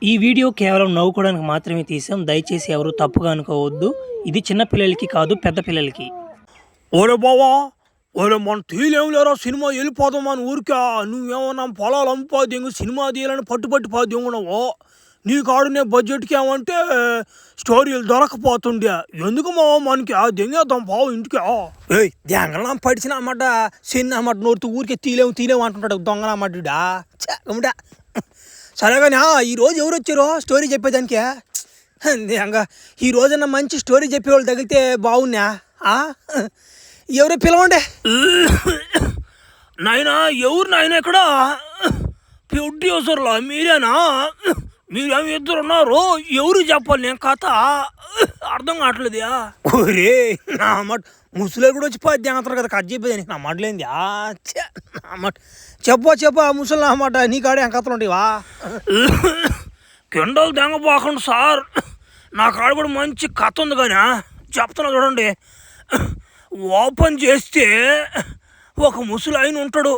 ఈ వీడియో కేవలం నవ్వుకోవడానికి మాత్రమే తీసాం. దయచేసి ఎవరు తప్పుగా అనుకోవద్దు. ఇది చిన్న పిల్లలకి కాదు, పెద్ద పిల్లలకి. ఓరే బావా, ఓరే మన తీలేం లేరా, సినిమా వెళ్ళిపోదాం మన ఊరికా. నువ్వేమన్నా పొలాలు అమ్ముపోదేంగు, సినిమా తీయాలని పట్టుబట్టి పోదేంగున్నావు. నీ కాడునే బడ్జెట్కి ఏమంటే స్టోరీలు దొరకపోతుండే. ఎందుకు మా మనకి దెంగేద్దాం పావు ఇంటికి. ఏయ్ దెంగనా పడిచిన అన్నమాట, చిన్న అన్నమాట నోరుతూ ఊరికే తీలేము అంటుంటాడు దొంగనమ్మడా. చెమ్మడా సరే కానీ ఈరోజు ఎవరు వచ్చారో స్టోరీ చెప్పేదానికి. ఇంకా ఈ రోజన్నా మంచి స్టోరీ చెప్పేవాళ్ళు తగిలితే బాగున్నా. ఎవరో పిలవండి. నాయనా ఎవరు నాయన ఇక్కడ? ప్రొడ్యూసర్లా మీరేనా? మీరేమి ఇద్దరు ఉన్నారు, ఎవరు చెప్పాలి నేను కథ అర్థం కావట్లేదు. ఒరే నా మాట ముసలి కూడా వచ్చి పది అంటారు కదా, కథ చెప్పేది నా మాటలేంది. నా మాట చెప్పా ముసలి నా మాట నీ కాడే కథలు ఉంటాయివా? కిండలు దెంగపోకండి సార్, నా కాడ కూడా మంచి కథ ఉంది కానీ చెప్తున్నా చూడండి. ఓపెన్ చేస్తే ఒక ముసలి ఆయన ఉంటాడు.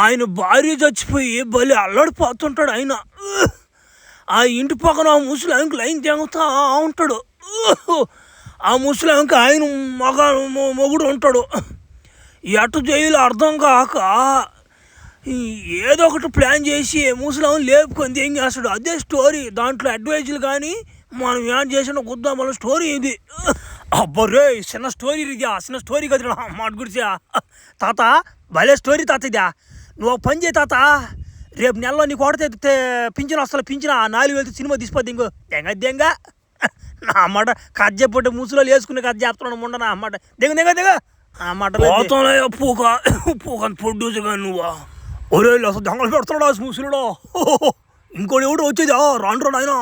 ఆయన భార్య చచ్చిపోయి బలి అల్లాడిపోతుంటాడు. ఆయన ఆ ఇంటి పక్కన ఆ ముసలి ఆయనకు లైన్ తెంగుతా ఉంటాడు. ఆ ముసలి ఆయనకి ఆయన మొగుడు ఉంటాడు. ఎటు చేయాలో అర్థం కాక ఏదో ఒకటి ప్లాన్ చేసి ముసలాం లేపుకొని తెంగేస్తాడు. అదే స్టోరీ. దాంట్లో అడ్వైజులు కానీ మనం ఏం చేసిన గుద్దాం మన స్టోరీ ఇది. అబ్బరే చిన్న స్టోరీ ఇదా, చిన్న స్టోరీ కదా మాట గురించి. తాత భలే స్టోరీ తాత ఇదా. నువ్వు పని చేయి తాత, రేపు నెలలో నీకు కొడితే పింఛన్ వస్తా, పింఛన్ 4,000 సినిమా తీసిపోద్ది. ఇంకో దెంగ నా అమ్మాట కథ చెప్పంటే ముసలో వేసుకునే కథ చెప్తున్నాను ముండ నా అమ్మాట. దెంగ ఆ మాట పూక ప్రొడ్యూసర్గా నువ్వా? ఒరే అసలు దొంగలు పెడుతున్నాడు ముసలుడో. ఇంకోటి ఎవడు వచ్చేది రాను ఆయన.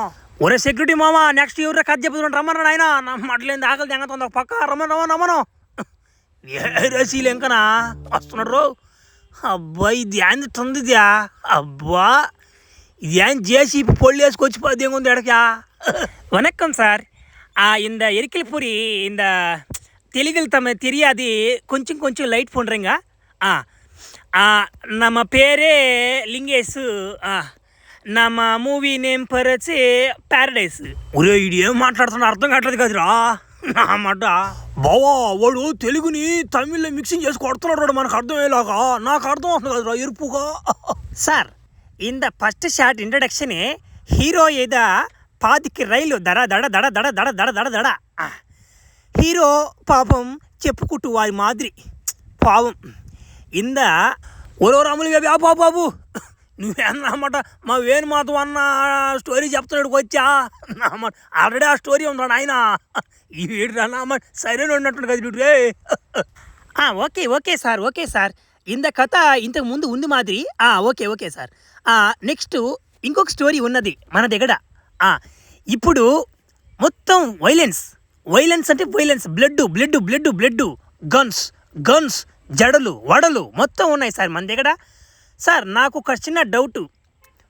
ఒరే సెక్యూరిటీ మామ, నెక్స్ట్ ఎవరు కథ చెప్తున్నాడు రమ్మన్నాడు ఆయన. నా మాటలేంది ఆకలి దెంగతుంది ఒక పక్క. రమ్మను ఏ రసీలు ఇంకనా వస్తున్నాడు. అబ్బా ఇది ఏంది తందిద్యా? అబ్బా ఇది ఏం చేసి పొళ్ళు వేసుకొచ్చిపోద్ది ఏముంది ఎడకా. வணக்கம் சார். இந்த எரிக்கல்பூரி இந்த தெலுங்கில் தெரியாது, కొంచెం లైట్ பண்ணுறேங்க. நம்ம பேரே లింగేష్. ನಮ್ಮ మూవీ నేమ్ పరచి ప్యారడైస్. ఒరే ఇది ఏం మాట్లాడుతున్నా అర్థం కావట్లేదు కదరా నా మాట. బావా వాడు తెలుగుని తమిళ్లో మిక్సింగ్ చేసి కొడుతున్నాడు, మనకు అర్థమయ్యేలాగా. నాకు అర్థం అవుతుంది కదరా ఎరుపుగా. సార్ இந்த ఫస్ట్ షాట్ ఇంట్రడక్షనే హీరో ఏదో పాదికి రైలు దడ దడ దడ దడ దడ దడ దడ దడ. హీరో పాపం చెప్పుకుంటూ వారి మాదిరి పాపం ఇంద ఓరో రాములు బాబు నువ్వేనమాట మా వేణు మాతో అన్న స్టోరీ చెప్తున్నాడు వచ్చా నా మాట. ఆల్రెడీ ఆ స్టోరీ ఉన్నాడు ఆయన. ఈ వీడు రామ్మ సరైన ఉన్నట్టు కదా రే. ఓకే సార్ ఇంత కథ ఇంతకు ముందు ఉంది మాదిరి. Okay sir. నెక్స్ట్ ఇంకొక స్టోరీ ఉన్నది మన దగ్గర. ఇప్పుడు మొత్తం వైలెన్స్ అంటే బ్లడ్ గన్స్ జడలు వడలు మొత్తం ఉన్నాయి సార్ మన దగ్గర. సార్ నాకు ఒక చిన్న డౌటు,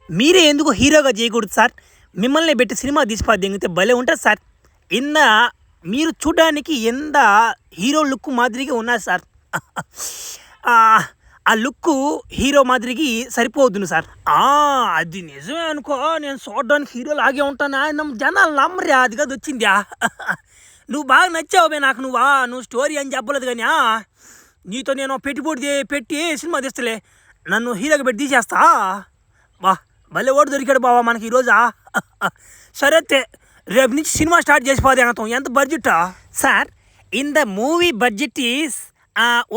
మీరే ఎందుకు హీరోగా చేయకూడదు సార్? మిమ్మల్ని పెట్టి సినిమా తీసిపోద్ది దిగితే భలే ఉంటుంది సార్. మీరు చూడడానికి ఎంత హీరో లుక్ మాదిరిగా ఉన్నారు సార్. ఆ లుక్ హీరో మాదిరికి సరిపోదును సార్. అది నిజమే అనుకో, నేను చూడడానికి హీరో లాగే ఉంటానా. జనాలు నమ్మరే, అది కదా వచ్చిందా. నువ్వు బాగా నచ్చావు నాకు. నువ్వు స్టోరీ అని చెప్పలేదు కానీ నీతో నేను పెట్టి సినిమా తీస్తలే, నన్ను హీరోగా పెట్టి తీసేస్తా. భలే ఓటు దొరికాడు బావా మనకి ఈరోజా. సరే రేపు నుంచి సినిమా స్టార్ట్ చేసిపోతే అంతం. ఎంత బడ్జెటా sir? In the movie budget is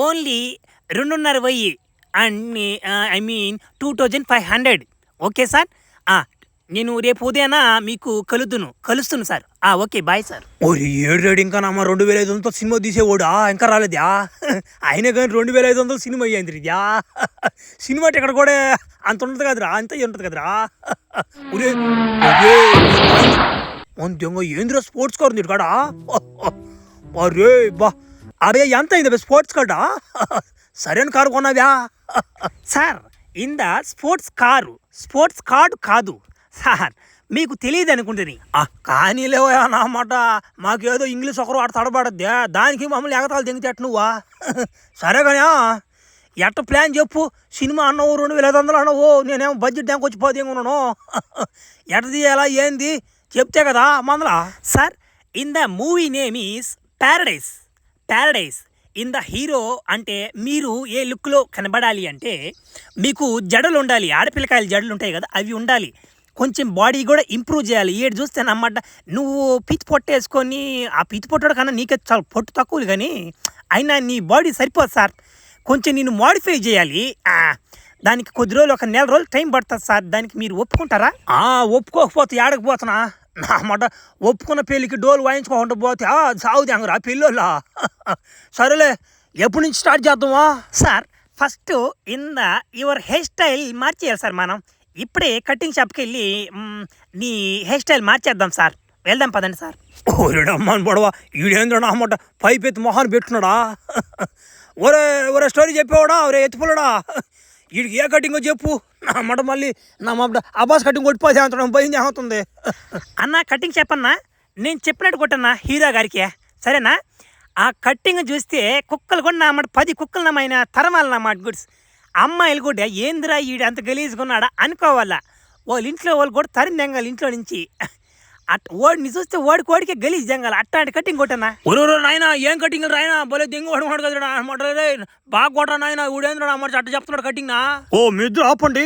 only 2,500 and I mean 2,500. Okay sir. నేను రేపు ఉదయాన మీకు కలుస్తాను సార్. Okay bye sir. ఓరి ఏడు ఇంకా నమ్మ 2,500 సినిమా తీసేవాడా ఇంకా రాలేదా? అయినా కానీ 2,500 సినిమా అయ్యింది ఇదా. సినిమా టికెట్ కూడా అంత ఉంటుంది కదరా, అంత ఉంటుంది కదరా. ఒరే ఏంద్రా స్పోర్ట్స్ కార్ ఉంది కాడా? అరే అరే ఎంత అయింది స్పోర్ట్స్ కార్డా? సరైన కారు కొన్నావ్యా సార్? ఇంద స్పోర్ట్స్ కార్డు కాదు సార్, మీకు తెలియదు అనుకుంటుంది. కానీ లేవా అన్నమాట. మాకేదో ఇంగ్లీష్ ఒకరు వాడు తడబడద్దే, దానికి మమ్మల్ని ఎగతాలు తెంగితేట నువ్వా. సరే కానీ ఎట్ట ప్లాన్ చెప్పు. సినిమా అన్నావు 2500 అన్నావు, నేనేమో బడ్జెట్ ట్యాంక్ వచ్చి 10 ఉన్నాను. ఎట్ట తీయాలా ఏంది చెప్తే కదా మందలా. Sir in the movie name is paradise. Paradise in the hero అంటే మీరు ఏ లుక్లో కనబడాలి అంటే మీకు జడలు ఉండాలి, ఆడపిల్లకాయలు జడలు ఉంటాయి కదా అవి ఉండాలి, కొంచెం బాడీ కూడా ఇంప్రూవ్ చేయాలి. ఏడు చూస్తే నమ్మట నువ్వు పిచ్చి పొట్టేసుకొని ఆ పిచ్చి పొట్టడు కన్నా నీకే చాలా పొట్టు తక్కువలు, కానీ అయినా నీ బాడీ సరిపోదు సార్, కొంచెం నేను మోడిఫై చేయాలి. దానికి కొద్ది రోజులు, ఒక నెల రోజులు టైం పడుతుంది సార్. దానికి మీరు ఒప్పుకుంటారా? ఒప్పుకోకపోతే ఏడకపోతున్నా నా మాట. ఒప్పుకున్న పెళ్ళికి డోలు వాయించుకోకుండా పోతే సాగుది అంగరా పెళ్ళోళ్ళ. సరేలే, ఎప్పటి నుంచి స్టార్ట్ చేద్దామా? Sir first in the your hair style మార్చేయాలి సార్. మనం ఇప్పుడే కటింగ్ షాప్కి వెళ్ళి నీ హెయిర్ స్టైల్ మార్చేద్దాం సార్. వెళ్దాం పదండి సార్. ఓరేడమ్మాని పడవా, ఈడేంద్ర అన్నమాట పైపెత్తి మొహాన్ని పెట్టున్నాడా? ఒరే స్టోరీ చెప్పేవాడా? ఒరే ఎత్తిపోలేడా? వీడికి ఏ కటింగో చెప్పు నా మాట. మళ్ళీ నా మాట అబ్బాస్ కటింగ్ కొట్టిపోతే అంత భయం అవుతుంది. అన్న కటింగ్ చెప్పన్నా, నేను చెప్పినట్టు కొట్టన్నా హీరో గారికి, సరేనా? ఆ కట్టింగ్ చూస్తే కుక్కలు కూడా నా మాట 10 కుక్కలు నమ్మైన తరమాలి నా మాట గుడ్స్. అమ్మాయిలు కూడా ఏందిరా ఈడు అంత గలీజుకున్నాడా అనుకోవాలా. వాళ్ళ ఇంట్లో వాళ్ళు కూడా తరిమి దెంగాలి ఇంట్లో నుంచి. ఓడిని చూస్తే ఓడికి గలీజ్ దెంగాలి. అట్లాంటి కటింగ్ కొట్టనా? ఒరు నాయన ఏం కటింగ్ రాయనా, బలే దెంగ వాడు కదా అనమాట. బాగా కొట్టరా నాయన, ఊడేంద్ర అమ్మాట అట్ట చెప్తున్నాడు కటింగ్ నా. ఓ మిద్ర ఆపండి,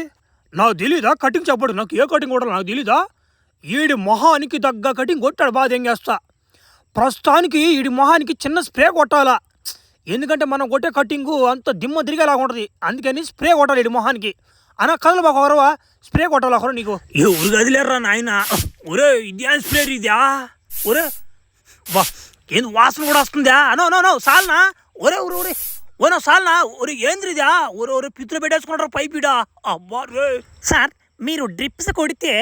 నాకు తెలీదా కటింగ్ చెప్పడు. నాకు ఏ కటింగ్ కొట్టాలి నాకు తెలీదా? ఈడి మొహానికి తగ్గ కటింగ్ కొట్టాడు, బాగా దెంగేస్తా. ప్రస్తుతానికి ఈడి మొహానికి చిన్న స్ప్రే కొట్టాలా, ఎందుకంటే మనం కొట్టే కటింగు అంత దిమ్మ తిరిగేలాగా ఉంటుంది. అందుకని స్ప్రే కొట్టాలి ఈడి మొహానికి. అన్న కథలు బాగా ఒకరవా స్ప్రే కొట్టాలి ఒకరు నీకు. ఎవరు గదిలేరా నాయన? ఒరే ఇదే స్ప్రే ఇదా? ఒరే బా ఏంది వాసన కూడా వస్తుందా? నో సాల్నా? ఒరే ఓనో సాల్నా? ఒరే ఏంద్రిదా? ఒరే పిత్తులు పెట్టేసుకుంటారు పైపీడా. అబ్బా రే సార్, మీరు డ్రిప్స్ కొడితే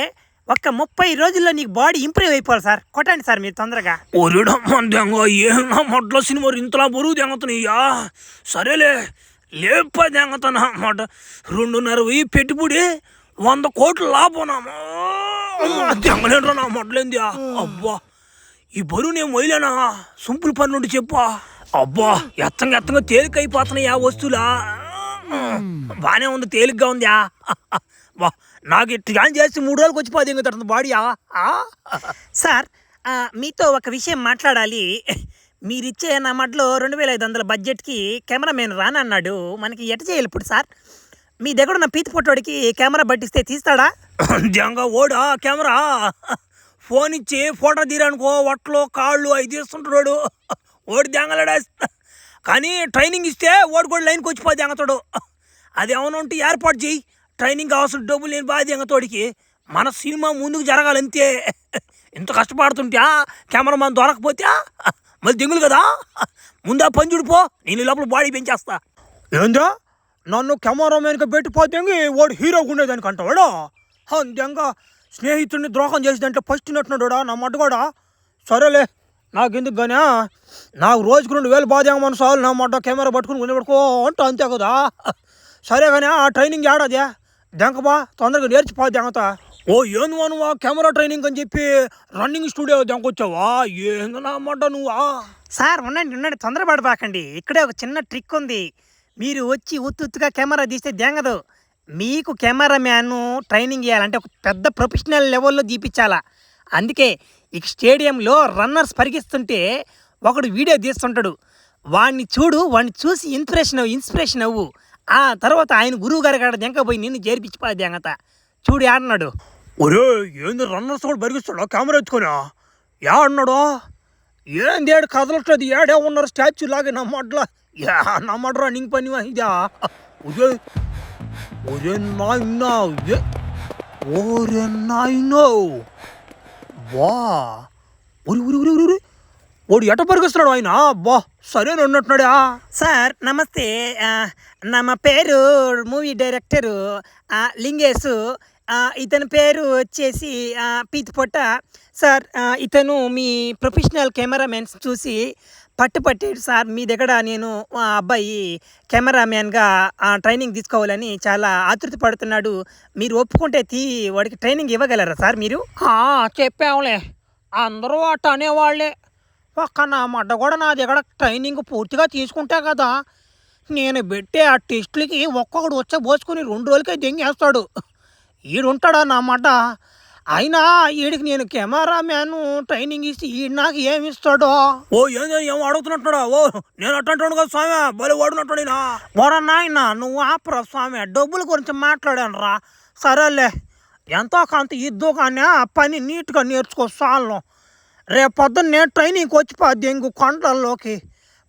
ఒక్క 30 రోజుల్లో నీకు బాడీ ఇంప్రూవ్ అయిపోవాలి సార్. కొట్టండి సార్ మీరు తొందరగా. ఒరేడమ్మా దెంగ, ఏమన్నా మొట్లో సినిమా ఇంతలా బరువు దెంగతున్నాయ్యా. సరేలే లేప దెంగతానా అన్నమాట. 2.5 పెట్టుబడి 100 కోట్లు లాభనామా దెంగలేంట్రా నా మొట్లేంది. అబ్బా ఈ బరువు నేను మొయ్యలేనా? సింపుల్ పని నుండి చెప్పా. అబ్బా ఎత్తంగా తేలిక అయిపోతున్నాయి ఆ వస్తువులా. బాగానే ఉంది, తేలిగ్గా ఉందా? వా నాకు ఇట్లా చేసి 3 రోజులకు వచ్చి 10 తడుతుంది బాడీయా. సార్ మీతో ఒక విషయం మాట్లాడాలి. మీరిచ్చే నా మట్లో 2500 బడ్జెట్కి కెమెరామెన్ రానన్నాడు. మనకి ఎట చేయాలి ఇప్పుడు సార్? మీ దగ్గర ఉన్న పీతి పొట్టోడికి కెమెరా పట్టిస్తే తీస్తాడా? జంగా ఓడా కెమెరా ఫోన్ ఇచ్చి ఫోటో తీరానుకో వట్లో కాళ్ళు అవి తీస్తుంటాడు. ఓడి దెంగలాడా. కానీ ట్రైనింగ్ ఇస్తే ఓడి కూడా లైన్కి వచ్చిపోయి దెంగతాడు. అది ఏమైనా ఉంటే ఏర్పాటు చేయి. ట్రైనింగ్ కావాల్సిన డబ్బులు నేను బాగా దెంగతోడికి. మన సినిమా ముందుకు జరగాలంతే. ఇంత కష్టపడుతుంటే కెమెరామాన్ దొరకపోతే మళ్ళీ దిగులు కదా. ముందా పని చూడిపో, నేను లోపల బాడీ పెంచేస్తా. ఏందా నన్ను కెమెరామెన్గా పెట్టిపోతే వాడు హీరోగా ఉండేదానికి అంటావాడా? అంతేంగా స్నేహితుడిని ద్రోహం చేసేదంటే ఫస్ట్ నట్టున్నాడా నా మడ్డ కూడా. సరేలే నాకెందుకు కానీ నాకు రోజుకు 2000 బాధ మన సార్లు నా మడ్డ కెమెరా పట్టుకుని కొనిపెట్టుకో అంటే అంతే కదా. సరే కానీ ఆ ట్రైనింగ్ ఏడాది దెంకబా తొందరగా నేర్చిపో దెంగత. ఓ ఏంది నువ్వా కెమెరా ట్రైనింగ్ అని చెప్పి రన్నింగ్ స్టూడియో దెంకొచ్చావా? ఏంది నా మడ్డ నువ్వా? సార్ ఉండండి తొందరపడబాకండి. ఇక్కడే ఒక చిన్న ట్రిక్ ఉంది. మీరు వచ్చి ఉత్తుగా కెమెరా తీస్తే దెంగదు. మీకు కెమెరామ్యాన్ ట్రైనింగ్ ఇవ్వాలంటే ఒక పెద్ద ప్రొఫెషనల్ లెవెల్లో తీపించాలా. అందుకే ఇక స్టేడియంలో రన్నర్స్ పరిగిస్తుంటే ఒకడు వీడియో తీస్తుంటాడు. వాడిని చూసి ఇన్స్పిరేషన్ అవ్వు. ఆ తర్వాత ఆయన గురువు గారి కాడ దెంకపోయి నిన్ను చేర్పించిపోయి దెంగత. చూడు ఆడన్నాడు. ఒరే ఏంది రన్నర్స్ కూడా పరిగిస్తాడు కెమెరా ఎత్తుకొని? అన్నాడు ఏంది ఏడు కదలట్లేదు, ఏడే ఉన్నారు స్టాచ్యూ లాగా నా మడ్ల. నా మడ్ర రన్నింగ్ పని ఇదా? ఒరే నాయనో బా ఊరి ఓడి ఎట పరిగిస్తున్నాడు ఆయన. బా సరే ఉన్నట్టున్నాడా? సార్ నమస్తే, నా పేరు మూవీ డైరెక్టరు లింగేశు. ఇతని పేరు వచ్చేసి పీతి పొట్ట. సార్ ఇతను మీ ప్రొఫెషనల్ కెమెరామెన్స్ చూసి పట్టుపట్టాడు సార్. మీ దగ్గర నేను అబ్బాయి కెమెరామ్యాన్గా ట్రైనింగ్ తీసుకోవాలని చాలా ఆతృత పడుతున్నాడు. మీరు ఒప్పుకుంటే వాడికి ట్రైనింగ్ ఇవ్వగలరా సార్ మీరు? చెప్పాంలే, అందరూ అట్ట అనేవాళ్లే. ఒక్క నా మడ్డ కూడా నా దగ్గర ట్రైనింగ్ పూర్తిగా తీసుకుంటా కదా నేను పెట్టే ఆ టెస్టులకి ఒక్కొక్కడు వచ్చబోసుకొని 2 రోజులకే దెంగేస్తాడు. ఈడుంటాడా నా మాట. అయినా ఈడికి నేను కెమెరా మ్యాన్ ట్రైనింగ్ ఇస్తే ఈడు నాకు ఏమి ఇస్తాడో. ఓ ఏందో ఏమో అడుగుతున్నట్టుడా. ఓ నేను అట్టంటాను కదా స్వామి, భలే వాడునట్టుడినా. వరా నాయన నువ్వు ఆపరా స్వామి, డబ్బుల గురించి మాట్లాడాను రా. సరేలే, ఎంతో కొంత ఇద్దు కానీ ఆ పని నీట్గా నేర్చుకో చాలు. రేపు పొద్దున్నే ట్రైనింగ్కి వచ్చిపోద్ది ఇంకో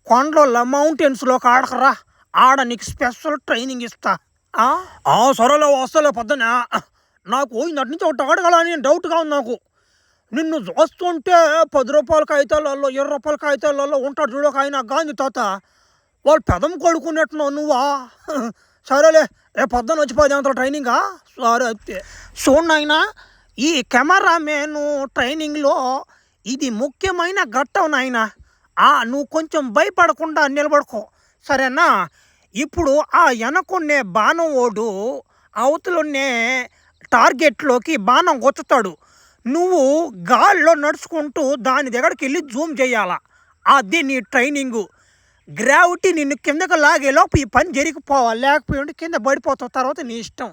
కొండల్లో మౌంటైన్స్లోకి ఆడకరా. ఆడ నీకు స్పెషల్ ట్రైనింగ్ ఇస్తా. సరేలే వస్తలే పొద్దున. నాకు ఇందటి నుంచి ఒకటి అడగాలని డౌట్గా ఉంది నాకు. నిన్ను చూస్తుంటే 10 రూపాయల కాగితాలలో 20 రూపాయల కాగితాలలో ఉంటాడు చూడక ఆయన గాంధీ తాత. వాళ్ళు పెదం కొడుకున్నట్టున్నావు నువ్వా? సరేలే రేపు పొద్దున్న వచ్చిపోయింది అంత ట్రైనింగా. సరే అయితే చూడైనా ఈ కెమెరా మ్యాన్ ట్రైనింగ్లో ఇది ముఖ్యమైన ఘట్టం నాయన. నువ్వు కొంచెం భయపడకుండా నిలబడుకో సరేనా. ఇప్పుడు ఆ వెనకున్నే బాణం ఓడు అవతలున్నే టార్గెట్లోకి బాణం కొచ్చుతాడు. నువ్వు గాల్లో నడుచుకుంటూ దాని దగ్గరికి వెళ్ళి జూమ్ చేయాలా. అది నీ ట్రైనింగు. గ్రావిటీ నిన్ను కిందకు లాగేలోపు ఈ పని జరిగిపోవాలి, లేకపోతే కింద పడిపోతావు. తర్వాత నీ ఇష్టం.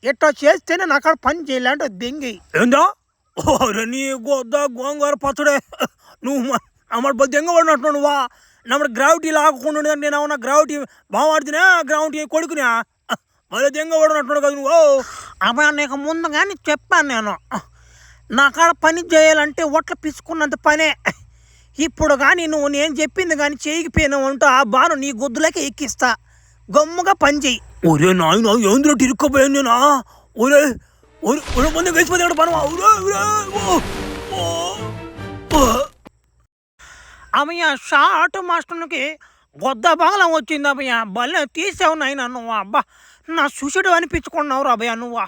ఇట్లా చేస్తేనే నాకు అక్కడ పని చేయాలంటే దెంగి. ఏందా నీ గొద్ద గోంగూర పచ్చడే. నువ్వు అమ్మడి బద్ద దెంగ పడినట్టు నువ్వా? నమ్మడు గ్రావిటీ లాగకుండా నేను ఏమన్నా గ్రావిటీ బాగుపడుతున్నా గ్రావిటీ కొడుకునా మళ్ళీ దెంగ పడినట్టున్నాడు కదా నువ్వు. అమ్మా నీకు ముందుగానే చెప్పాను నేను, నా కాడ పని చేయాలంటే ఒట్ల పిసుకున్నంత పనే. ఇప్పుడు కానీ నువ్వు నేను చెప్పింది కానీ చేయకపోయినావు అంటూ ఆ బాను నీ గుద్దులకే ఎక్కిస్తా. గమ్ముగా పని చెయ్యి. ఒరే నాయన ఏంద్రో ఇరుక్కపోయాను నేనా? ఒరే ఒరే ఒరే ముందు వేసిపోతాడు పనవా. అమ్మయ్య షార్ట్ మాస్టర్కి గొద్ద బాగలం వచ్చింది అమ్మయ్య. భలే తీసావు నాయన నువ్వు. అబ్బా నా సుషుడు అనిపించుకున్నావు రాబయ్య నువ్వా.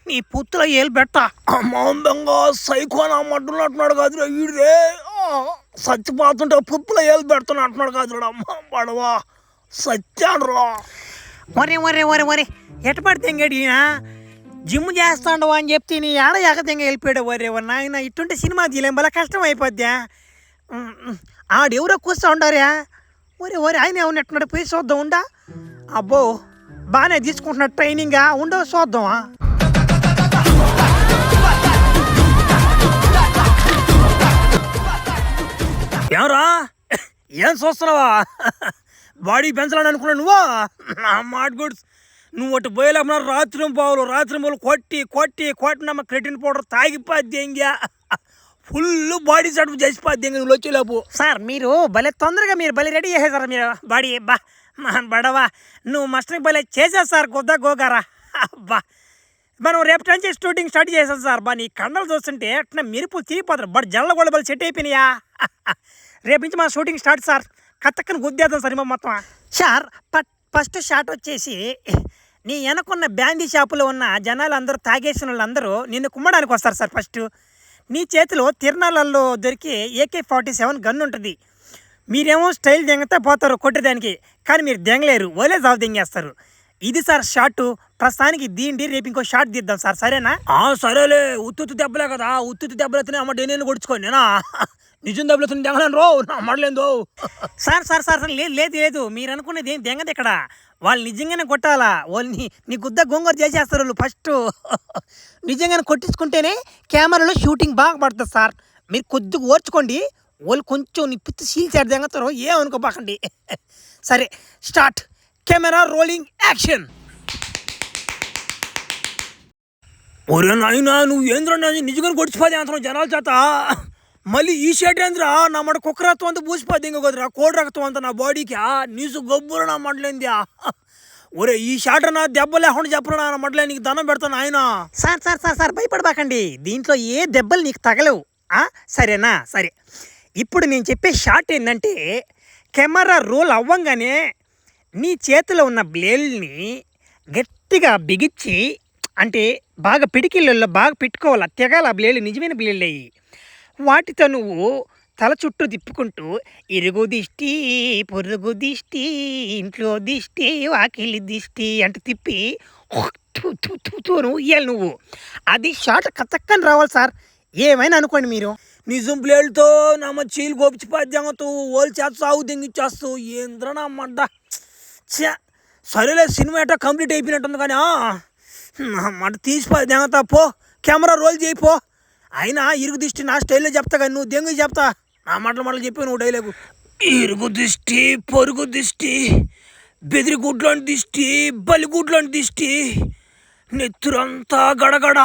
నీ పుత్తుల ఏలు పెట్ట మాందంగా సైకోన్ అమ్మట్టున్నట్టున్నాడు కాదురా వీడిదే. చచ్చిపోతుంటే పుప్పుల ఏలు పెడుతున్నా అంటున్నాడు కాదురా. అమ్మ పడవా సత్యాను రా. ఒరే ఎట పడితే ఎంగడినా జిమ్ చేస్తాడు అని చెప్తే నీ ఆడ ఎగతంగా వెళ్ళిపోయాడు. ఒరే నాయన ఇటుంటే సినిమా తీయలేం, భలే కష్టం అయిపోద్దా. ఆడెవరో కూర్చో ఉండారా. ఒరే ఆయన ఏమన్నా ఎట్టున్నాడు పోయి చూద్దాం ఉండా. అబ్బో బాగానే తీసుకుంటున్నాడు ట్రైనింగా. ఉండవు చూద్దామా. ఏమరా ఏం చూస్తున్నావా? బాడీ పెంచాలని అనుకున్నావు నువ్వా? నా మాట గుడ్స్ నువ్వు అటు పోయేలేమన్నా రాత్రి పావులు కొట్టినమ్మ క్రెటిన్ పౌడర్ తాగిపోద్ది ఎంగా. ఫుల్ బాడీ సడుపు చేసిపోద్ది ఎంగ నువ్వు వచ్చేలేపు. సార్ మీరు భలే తొందరగా మీరు భలే రెడీ చేసేసారా మీరు బాడీ. బడవా నువ్వు మస్టర్కి భలే చేసేది సార్. గొద్దా గోగారా. అబ్బా మనం రేపటి నుంచి షూటింగ్ స్టార్ట్ చేసాం సార్. నీ కండలు చూస్తుంటే అట్లా మెరుపులు తిరిగిపోతారు. బట్ జల్ల కూడా భలే సెట్ అయిపోయినాయా. రేపు నుంచి మన షూటింగ్ స్టార్ట్ సార్. కత్తక్కని గుద్దేద్దాం సార్ మొత్తం. సార్ ఫస్ట్ షాట్ వచ్చేసి నీ వెనకున్న బ్యాండీ షాపులో ఉన్న జనాలు అందరూ తాగేసిన వాళ్ళందరూ నిన్ను కుమ్మడానికి వస్తారు సార్. ఫస్ట్ నీ చేతిలో తిరణాలలో దొరికి AK-47 గన్ ఉంటుంది. మీరేమో స్టైల్ దెంగతే పోతారు కొట్టేదానికి, కానీ మీరు దెంగలేరు, ఓలే జాబ్ దెంగేస్తారు. ఇది సార్ షార్ట్. ప్రస్తుతానికి దీండి, రేపు ఇంకో షార్ట్ తీద్దాం సార్. సరేనా? సరేలే. ఉత్తుత్తు దెబ్బలే కదా. ఉత్తుత్తు దెబ్బలైతేనే అమ్మ డేనేను కొడుచుకోండి నేనా. నిజం దెబ్బలతో దెంగలేను రో నా మడలేందో. సార్ లేదు మీరు అనుకునేది ఏం దెంగది ఇక్కడ. వాళ్ళు నిజంగానే కొట్టాలా. వాళ్ళని నీ గుద్ద గోంగూర చేసేస్తారు వాళ్ళు ఫస్ట్. నిజంగానే కొట్టించుకుంటేనే కెమెరాలో షూటింగ్ బాగా పడుతుంది సార్. మీరు కొద్దిగా ఓర్చుకోండి. వాళ్ళు కొంచెం నీ పిచ్చి సీల్చాడు దెంగతారో ఏమనుకోబాకండి. సరే స్టార్ట్. Camera rolling action. ఒరే నాయనా నువ్వు ఏంద్రా నిజంగా కొడిచిపోతే అంటున్నావు జనాల చేత. మళ్ళీ ఈ షర్ట్ ఏంద్రా నా మడ కుక్క రక్తం అంతా పూసిపోద్ది ఇంక కుదరా. కోడి రక్తం అంతా నా బాడీకి నీసు గబ్బులు నా మడలేందా. ఒరే ఈ షార్ట్ నా దెబ్బ లేకుండా చెప్పరా నా మడలే. నీకు దండం పెడతాను ఆయన. సార్ భయపడబాకండి. దీంట్లో ఏ దెబ్బలు నీకు తగలవు. సరేనా? సరే ఇప్పుడు నేను చెప్పే షార్ట్ ఏంటంటే, కెమెరా రోల్ అవ్వంగానే నీ చేతిలో ఉన్న బ్లేడ్ని గట్టిగా బిగించి, అంటే బాగా పిడికిళ్ళల్లో బాగా పెట్టుకోవాలి. తెగాలి ఆ బ్లేడ్లు, నిజమైన బ్లేడ్లు అయ్యి. వాటితో నువ్వు తల చుట్టూ తిప్పుకుంటూ ఇరుగు దిష్టి, పొరుగు దిష్టి, ఇంట్లో దిష్టి, వాకిలి దిష్టి అంటే తిప్పి నువ్వు ఇయ్యాలి నువ్వు. అది షార్ట్ కతక్కని రావాలి సార్. ఏమైనా అనుకోండి మీరు. నిజం ప్లేట్తో నమ్మ చీలు గోపించి పద్యంతో ఓలు చేస్తా సాగు దింగిచ్చేస్తూ ఏంద్ర నమ్మంట. ఛ, సరేలే సినిమా ఎట్టా కంప్లీట్ అయిపోయినట్టుంది కానీ నా మాట తీసిపో దెంగతా పో, కెమెరా రోల్ చేయిపో. అయినా ఇరుగు దిష్టి నా స్టైల్లో చెప్తా కానీ నువ్వు దెంగ చెప్తా. నా మాటలు చెప్పావు నువ్వు డైలాగు. ఇరుగు దిష్టి, పొరుగు దిష్టి, బెదిరిగుడ్లాంటి దిష్టి, బలిగుడ్లాంటి దిష్టి, నెత్తురంతా గడగడ,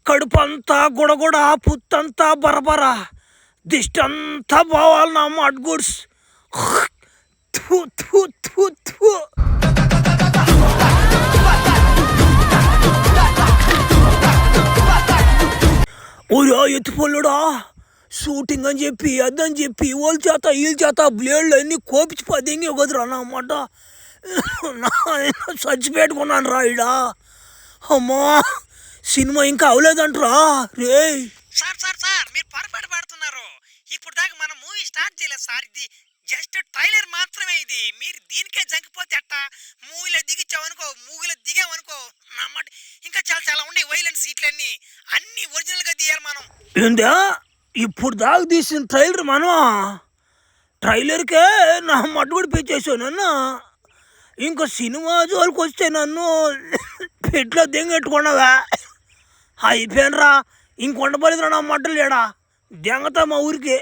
కడుపంతా గొడగొడ, పుత్తంతా బరబర, దిష్టి అంతా పోవాలి నా మాట గుడ్స్. థు థు థు థు. ఓరా ఎత్తుపల్లుడా, షూటింగ్ అని చెప్పి అదని చెప్పి వాళ్ళ చేత వీళ్ళ చేత బ్లేడ్లు అన్నీ కోపించి పదింగి కుదరా నా మాట. చచ్చి పెట్టుకున్నాను రా ఇడా. అమ్మా సినిమా ఇంకా అవలేదంటరా రే. సార్ సార్ సార్ మీరు పొరపాటు పడుతున్నారు. ఇప్పుడు దాకా మనం మూవీ స్టార్ట్ చేయలేదు సార్. ఇది జస్ట్ ట్రైలర్ మాత్రమే. ఇది మీరు దీనికే జంకిపోతే ఎట్ట? మూవీలో దిగిచ్చామనుకో, మూవీలో దిగామనుకో నా మాట ఇంకా చాలా చాలా ఉండే వైలెన్స్ సీట్లన్నీ అన్ని ఒరిజినల్గా తీయాలి మనం. ఏందా ఇప్పుడు దాకా తీసిన ట్రైలర్ మనం? ట్రైలర్కే నా మట్టు కూడా పెంచేసావు నన్ను. ఇంకా సినిమా జోలికి వస్తే నన్ను పెట్లో దెంగెట్టుకున్నావా? అయిపోయాను రా, ఇంకొండపోలేదు నా మట్టలు లేడా దెంగతా మా ఊరికి.